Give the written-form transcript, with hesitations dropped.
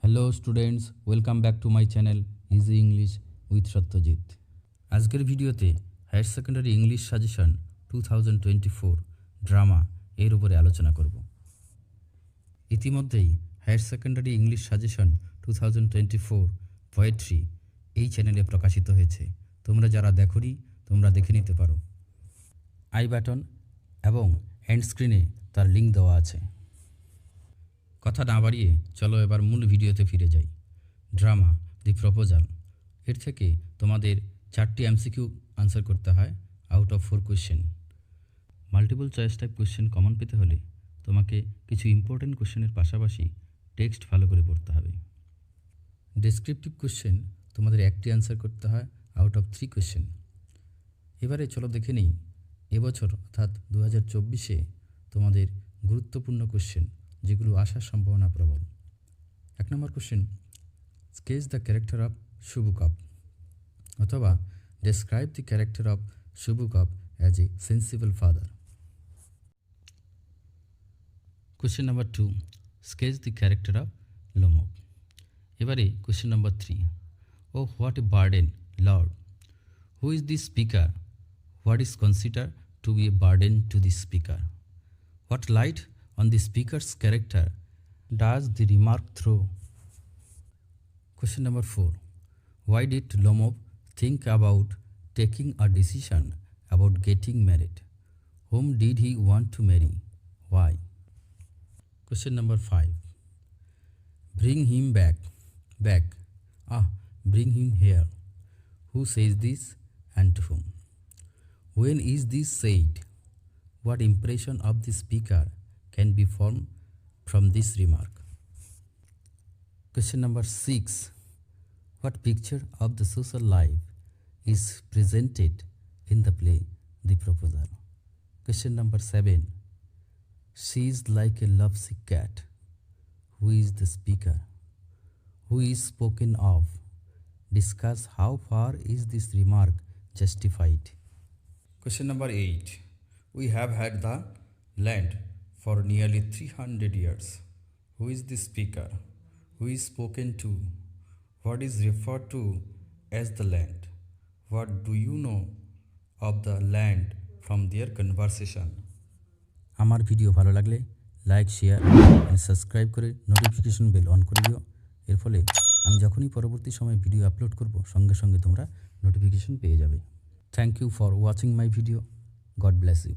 Hello students, welcome back to my channel easy English with Satyajit. আজকের ভিডিওতে higher secondary English suggestion 2024 drama এর উপরে আলোচনা করব। ইতিমধ্যেই higher secondary English suggestion 2024 poetry এই চ্যানেলে প্রকাশিত হয়েছে। তোমরা যারা দেখোনি তোমরা দেখে নিতে পারো। আই বাটন এবং এন্ড স্ক্রিনে তার লিঙ্ক দেওয়া আছে। কথা না বাড়িয়ে চলো এবার মূল ভিডিওতে ফিরে যাই। ড্রামা দি প্রপোজাল এর থেকে তোমাদের 4টি এমসিকিউ আনসার করতে হয় out of 4 question. Multiple choice type question common পেতে হলে তোমাকে কিছু ইম্পর্টেন্ট কোয়েশ্চেনের পাশাপাশি টেক্সট ভালো করে পড়তে হবে। ডেসক্রিপটিভ কোয়েশ্চেন তোমাদের 1টি আনসার করতে হয় আউট অফ 3 কোয়েশ্চেন। এবারে চলো দেখে নিই এবছর অর্থাৎ 2024-এ তোমাদের গুরুত্বপূর্ণ কোয়েশ্চেন যেগুলো আসার সম্ভাবনা প্রবল। 1 number question, sketch the character of শুভু কাপ অথবা ডেসক্রাইব দি ক্যারেক্টার অফ শুভু কাপ as a sensible father. Question number 2, sketch the character of লোমব। এবারে question number 3, O what a burden lord, who is the speaker, what is consider to be a burden to the speaker, what light on the speaker's character does the remark throw? Question number 4, why did Lomov think about taking a decision about getting married? Whom did he want to marry? Why? Question number 5, bring him back. Bring him here. Who says this and to whom? When is this said? What impression of the speaker can be formed from this remark? Question number 6, what picture of the social life is presented in the play The Proposal? Question number 7, she is like a lovesick cat. Who is the speaker? Who is spoken of? Discuss how far is this remark justified. Question number 8, we have had the land for nearly 300 years. Who is the speaker? Who is spoken to? What is referred to as the land? What do you know of the land from their conversation? আমার video ভালো লাগলে like, share and subscribe করে notification bell on করে দিও। এর ফলে আমি যখনই পরবর্তী সময়ে ভিডিও আপলোড করব সঙ্গে সঙ্গে তোমরা নোটিফিকেশন পেয়ে যাবে। Thank you for watching my video. God bless you.